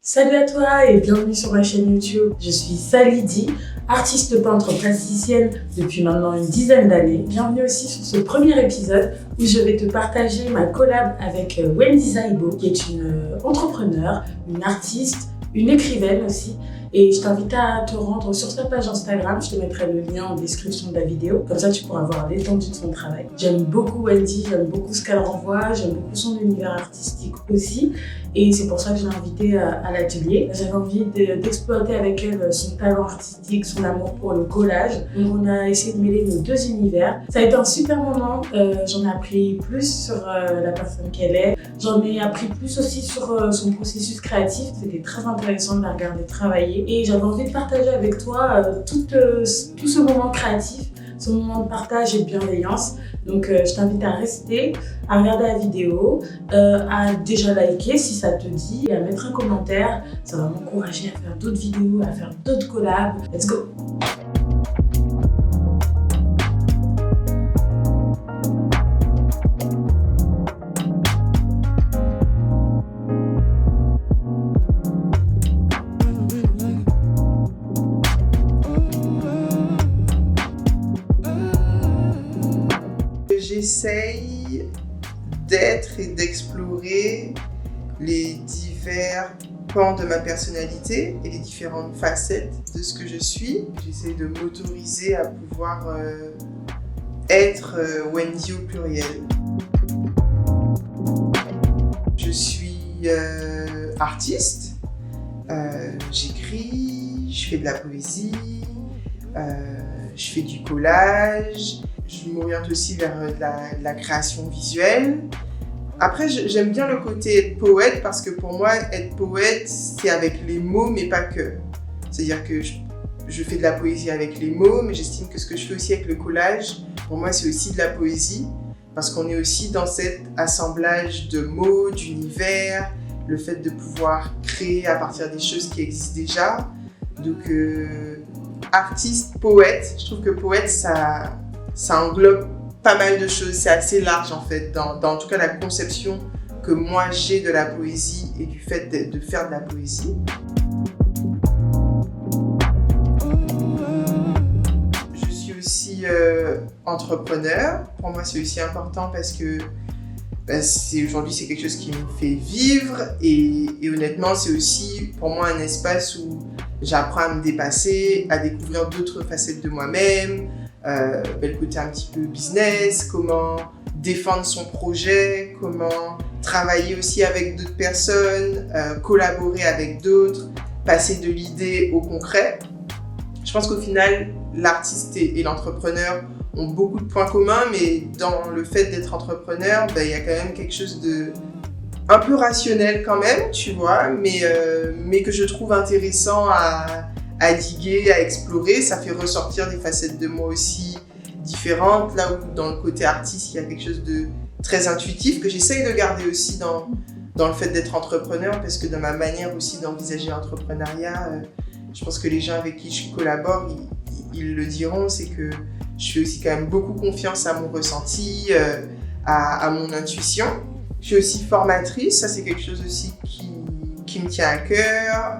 Salut à toi et bienvenue sur ma chaîne YouTube. Je suis Salidi, artiste peintre plasticienne depuis maintenant une dizaine d'années. Bienvenue aussi sur ce premier épisode où je vais te partager ma collab avec Wendy Zaibo, qui est une entrepreneure, une artiste, une écrivaine aussi. Et je t'invite à te rendre sur sa page Instagram, je te mettrai le lien en description de la vidéo, comme ça tu pourras voir l'étendue de son travail. J'aime beaucoup Wendy, j'aime beaucoup ce qu'elle renvoie, j'aime beaucoup son univers artistique aussi, et c'est pour ça que je l'ai invitée à l'atelier. J'avais envie d'exploiter avec elle son talent artistique, son amour pour le collage, donc on a essayé de mêler nos deux univers. Ça a été un super moment, j'en ai appris plus sur la personne qu'elle est, j'en ai appris plus aussi sur son processus créatif, c'était très intéressant de la regarder travailler. Et j'avais envie de partager avec toi tout ce moment créatif, ce moment de partage et de bienveillance. Donc je t'invite à rester, à regarder la vidéo, à déjà liker si ça te dit, et à mettre un commentaire. Ça va m'encourager à faire d'autres vidéos, à faire d'autres collabs. Let's go! J'essaye d'être et d'explorer les divers pans de ma personnalité et les différentes facettes de ce que je suis. J'essaie de m'autoriser à pouvoir être Wendy au pluriel. Je suis artiste, j'écris, je fais de la poésie, je fais du collage. Je m'oriente aussi vers la création visuelle. Après, j'aime bien le côté être poète parce que pour moi, être poète, c'est avec les mots, mais pas que. C'est-à-dire que je fais de la poésie avec les mots, mais j'estime que ce que je fais aussi avec le collage, pour moi, c'est aussi de la poésie parce qu'on est aussi dans cet assemblage de mots, d'univers, le fait de pouvoir créer à partir des choses qui existent déjà. Donc, artiste, poète, je trouve que poète, ça englobe pas mal de choses, c'est assez large en fait, dans en tout cas la conception que moi j'ai de la poésie et du fait de faire de la poésie. Je suis aussi entrepreneur, pour moi c'est aussi important parce que aujourd'hui c'est quelque chose qui me fait vivre et honnêtement c'est aussi pour moi un espace où j'apprends à me dépasser, à découvrir d'autres facettes de moi-même. Le côté un petit peu business, comment défendre son projet, comment travailler aussi avec d'autres personnes, collaborer avec d'autres, passer de l'idée au concret. Je pense qu'au final, l'artiste et l'entrepreneur ont beaucoup de points communs, mais dans le fait d'être entrepreneur, il y a quand même quelque chose de un peu rationnel quand même, tu vois, mais que je trouve intéressant à diguer, à explorer, ça fait ressortir des facettes de moi aussi différentes, là où dans le côté artiste, il y a quelque chose de très intuitif que j'essaye de garder aussi dans le fait d'être entrepreneur, parce que dans ma manière aussi d'envisager l'entrepreneuriat, je pense que les gens avec qui je collabore, ils le diront, c'est que je fais aussi quand même beaucoup confiance à mon ressenti, à mon intuition. Je suis aussi formatrice, ça c'est quelque chose aussi qui me tient à cœur,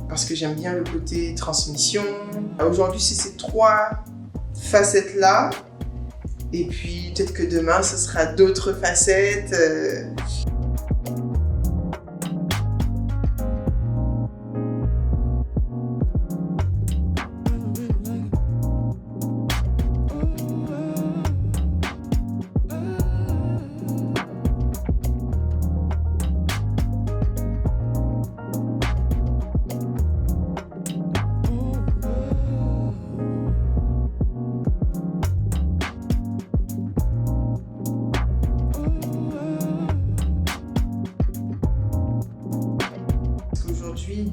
parce que j'aime bien le côté transmission. Aujourd'hui, c'est ces trois facettes-là. Et puis, peut-être que demain, ce sera d'autres facettes.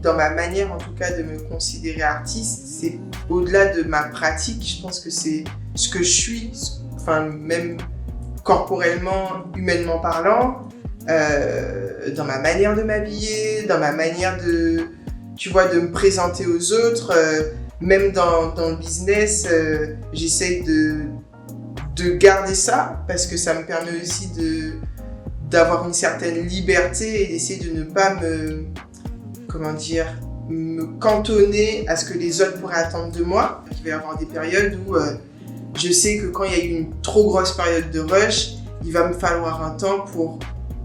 Dans ma manière en tout cas de me considérer artiste, c'est au-delà de ma pratique, je pense que c'est ce que je suis, enfin même corporellement, humainement parlant, dans ma manière de m'habiller, dans ma manière de, tu vois, de me présenter aux autres. même dans le business, j'essaye de garder ça parce que ça me permet aussi d'avoir une certaine liberté et d'essayer de ne pas me cantonner à ce que les autres pourraient attendre de moi. Il va y avoir des périodes où je sais que quand il y a eu une trop grosse période de rush, il va me falloir un temps pour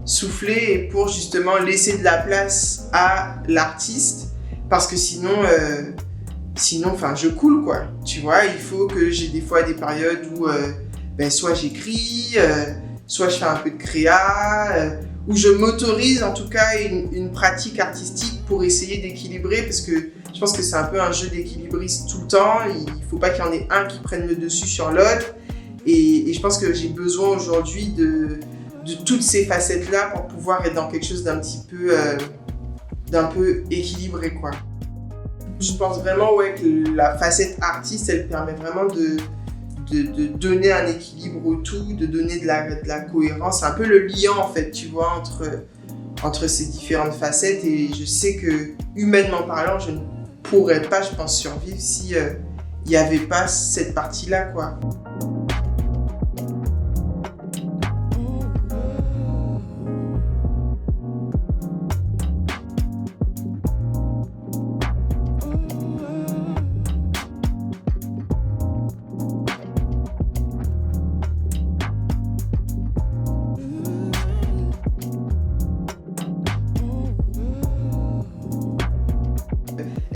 souffler et pour justement laisser de la place à l'artiste parce que sinon je coule quoi. Tu vois, il faut que j'ai des fois des périodes où soit j'écris, soit je fais un peu de créa, où je m'autorise en tout cas une pratique artistique pour essayer d'équilibrer parce que je pense que c'est un peu un jeu d'équilibriste tout le temps. Il ne faut pas qu'il y en ait un qui prenne le dessus sur l'autre. Et je pense que j'ai besoin aujourd'hui de toutes ces facettes-là pour pouvoir être dans quelque chose d'un peu équilibré, quoi. Je pense vraiment que la facette artiste, elle permet vraiment de donner un équilibre au tout, de donner de la cohérence. C'est un peu le lien, en fait, tu vois, entre ces différentes facettes. Et je sais que, humainement parlant, je ne pourrais pas, je pense, survivre si il n'y avait pas cette partie-là, quoi.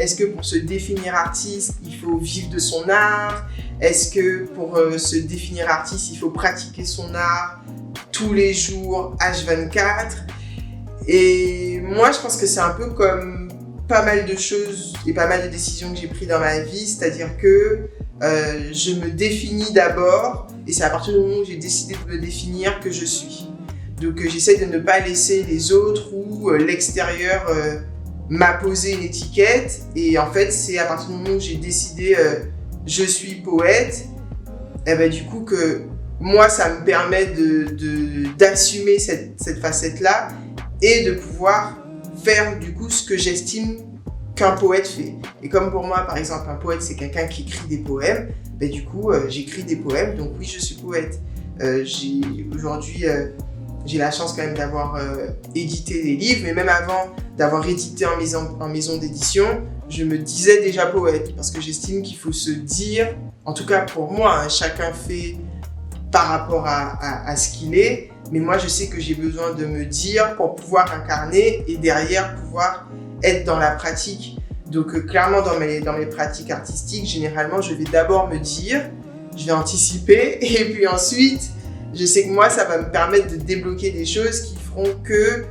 Est-ce que pour se définir artiste, il faut vivre de son art? Est-ce que pour se définir artiste, il faut pratiquer son art tous les jours, H24? Et moi, je pense que c'est un peu comme pas mal de choses et pas mal de décisions que j'ai prises dans ma vie, c'est-à-dire que je me définis d'abord et c'est à partir du moment où j'ai décidé de me définir que je suis. Donc j'essaie de ne pas laisser les autres ou l'extérieur m'a posé une étiquette et en fait c'est à partir du moment où j'ai décidé je suis poète, et ben du coup que moi ça me permet d'assumer cette facette-là et de pouvoir faire du coup ce que j'estime qu'un poète fait. Et comme pour moi par exemple un poète c'est quelqu'un qui écrit des poèmes, ben du coup j'écris des poèmes donc oui je suis poète. Aujourd'hui j'ai la chance quand même d'avoir édité des livres, mais même avant d'avoir édité en maison d'édition, je me disais déjà poète, parce que j'estime qu'il faut se dire, en tout cas pour moi, hein, chacun fait par rapport à ce qu'il est, mais moi je sais que j'ai besoin de me dire pour pouvoir incarner et derrière pouvoir être dans la pratique. Donc clairement dans mes pratiques artistiques, généralement je vais d'abord me dire, je vais anticiper et puis ensuite je sais que moi, ça va me permettre de débloquer des choses qui feront que,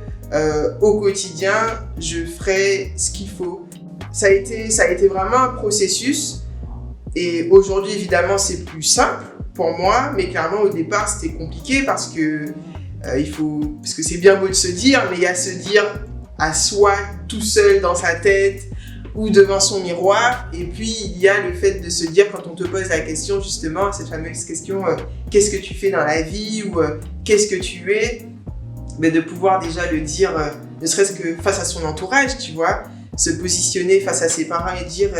au quotidien, je ferai ce qu'il faut. Ça a été vraiment un processus. Et aujourd'hui, évidemment, c'est plus simple pour moi. Mais clairement, au départ, c'était compliqué parce que c'est bien beau de se dire, mais il y a se dire à soi, tout seul dans sa tête ou devant son miroir. Et puis, il y a le fait de se dire, quand on te pose la question, justement, cette fameuse question, qu'est-ce que tu fais dans la vie ou qu'est-ce que tu es, mais de pouvoir déjà le dire, ne serait-ce que face à son entourage, tu vois, se positionner face à ses parents et dire,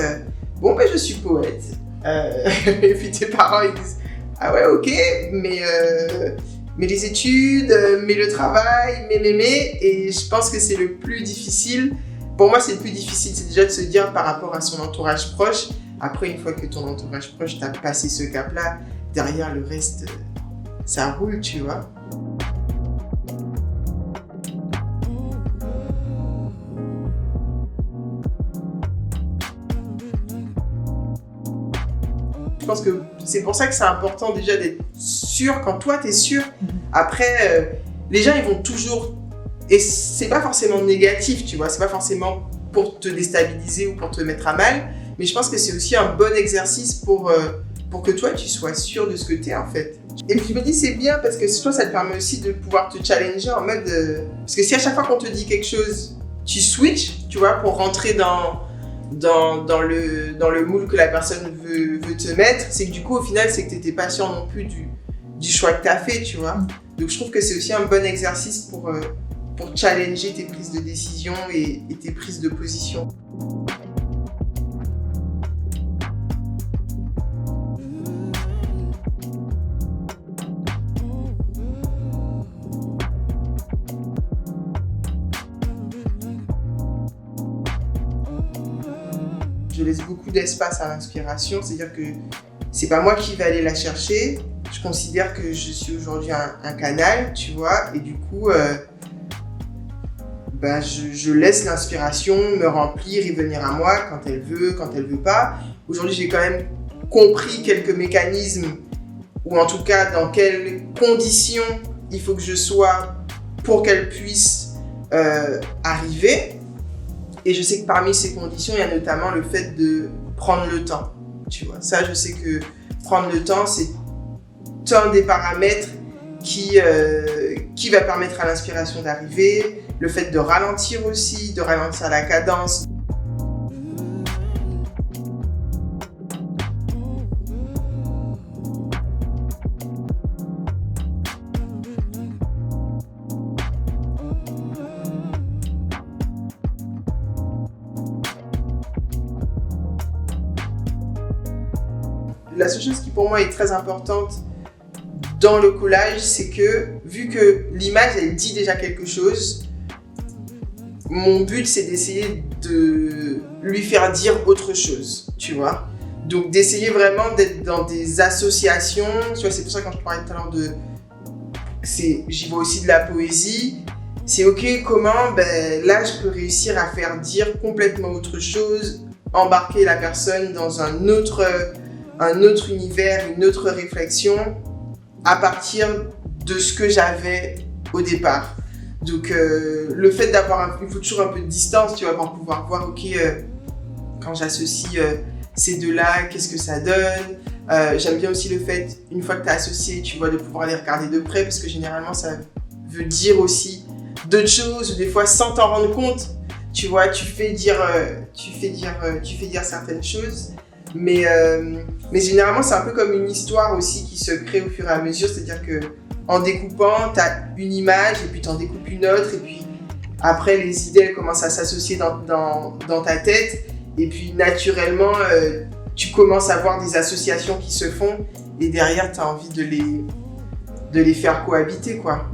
bon, ben, je suis poète. Et puis tes parents, ils disent, ah ouais, ok, mais les études, mais le travail, mais, et je pense que c'est le plus difficile. Pour moi, c'est le plus difficile, c'est déjà de se dire par rapport à son entourage proche. Après, une fois que ton entourage proche t'a passé ce cap-là, derrière le reste, ça roule, tu vois. Je pense que c'est pour ça que c'est important déjà d'être sûr quand toi, t'es sûr. Après, les gens, ils vont toujours... Et c'est pas forcément négatif, tu vois, c'est pas forcément pour te déstabiliser ou pour te mettre à mal, mais je pense que c'est aussi un bon exercice pour que toi, tu sois sûr de ce que t'es, en fait. Et puis je me dis, c'est bien parce que toi, ça te permet aussi de pouvoir te challenger en mode... Parce que si à chaque fois qu'on te dit quelque chose, tu switches, tu vois, pour rentrer dans le moule que la personne veut te mettre, c'est que du coup, au final, c'est que t'étais pas sûr non plus du choix que t'as fait, tu vois. Donc je trouve que c'est aussi un bon exercice pour challenger tes prises de décision et tes prises de position. laisse beaucoup d'espace à l'inspiration, c'est-à-dire que c'est pas moi qui vais aller la chercher. Je considère que je suis aujourd'hui un canal, tu vois, et du coup, je laisse l'inspiration me remplir et venir à moi quand elle veut pas. Aujourd'hui, j'ai quand même compris quelques mécanismes, ou en tout cas dans quelles conditions il faut que je sois pour qu'elle puisse arriver. Et je sais que parmi ces conditions, il y a notamment le fait de prendre le temps. Tu vois, ça, je sais que prendre le temps, c'est un des paramètres qui va permettre à l'inspiration d'arriver. Le fait de ralentir aussi, de ralentir la cadence. La seule chose qui pour moi est très importante dans le collage, c'est que vu que l'image elle dit déjà quelque chose, mon but c'est d'essayer de lui faire dire autre chose, tu vois. Donc d'essayer vraiment d'être dans des associations, tu vois, c'est pour ça que quand je parlais tout à l'heure j'y vois aussi de la poésie. C'est ok, comment, là je peux réussir à faire dire complètement autre chose, embarquer la personne dans un autre univers, une autre réflexion à partir de ce que j'avais au départ. Donc le fait d'avoir il faut toujours un peu de distance, tu vois, pour pouvoir voir quand j'associe ces deux-là, qu'est-ce que ça donne. J'aime bien aussi le fait, une fois que tu as associé, tu vois, de pouvoir les regarder de près, parce que généralement ça veut dire aussi d'autres choses, ou des fois sans t'en rendre compte, tu vois, tu fais dire certaines choses. Mais généralement, c'est un peu comme une histoire aussi qui se crée au fur et à mesure. C'est-à-dire qu'en découpant, tu as une image et puis tu en découpes une autre. Et puis après, les idées elles commencent à s'associer dans ta tête. Et puis naturellement, tu commences à voir des associations qui se font. Et derrière, tu as envie de les faire cohabiter, quoi.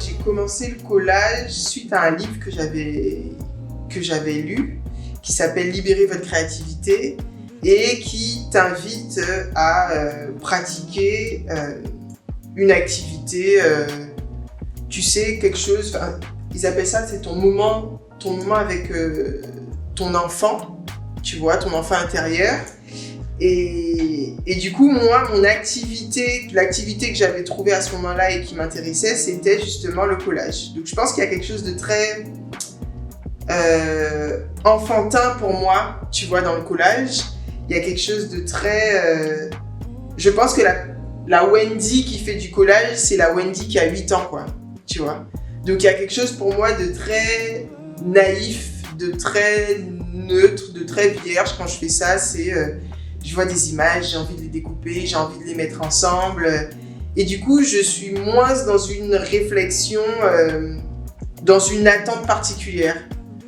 J'ai commencé le collage suite à un livre que j'avais lu qui s'appelle « Libérez votre créativité » et qui t'invite à pratiquer une activité, tu sais, quelque chose, ils appellent ça, c'est ton moment avec ton enfant, tu vois, ton enfant intérieur. Et du coup, moi, l'activité que j'avais trouvée à ce moment-là et qui m'intéressait, c'était justement le collage. Donc je pense qu'il y a quelque chose de très enfantin pour moi, tu vois, dans le collage. Il y a quelque chose de très... je pense que la Wendy qui fait du collage, c'est la Wendy qui a 8 ans, quoi, tu vois. Donc il y a quelque chose pour moi de très naïf, de très neutre, de très vierge quand je fais ça. C'est... je vois des images, j'ai envie de les découper, j'ai envie de les mettre ensemble. Et du coup, je suis moins dans une réflexion, dans une attente particulière.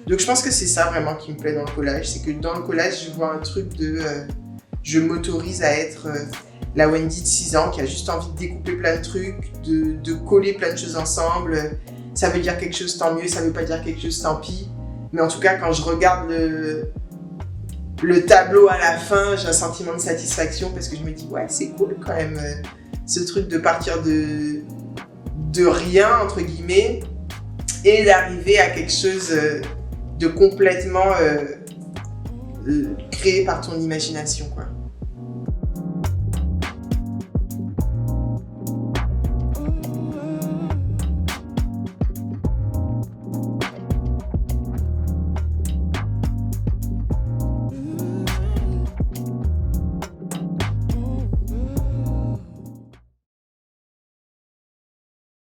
Donc je pense que c'est ça vraiment qui me plaît dans le collage. C'est que dans le collage, je vois un truc de... je m'autorise à être la Wendy de 6 ans qui a juste envie de découper plein de trucs, de coller plein de choses ensemble. Ça veut dire quelque chose, tant mieux. Ça veut pas dire quelque chose, tant pis. Mais en tout cas, quand je regarde le tableau à la fin, j'ai un sentiment de satisfaction parce que je me dis ouais, c'est cool quand même ce truc de partir de rien entre guillemets et d'arriver à quelque chose de complètement créé par ton imagination, quoi.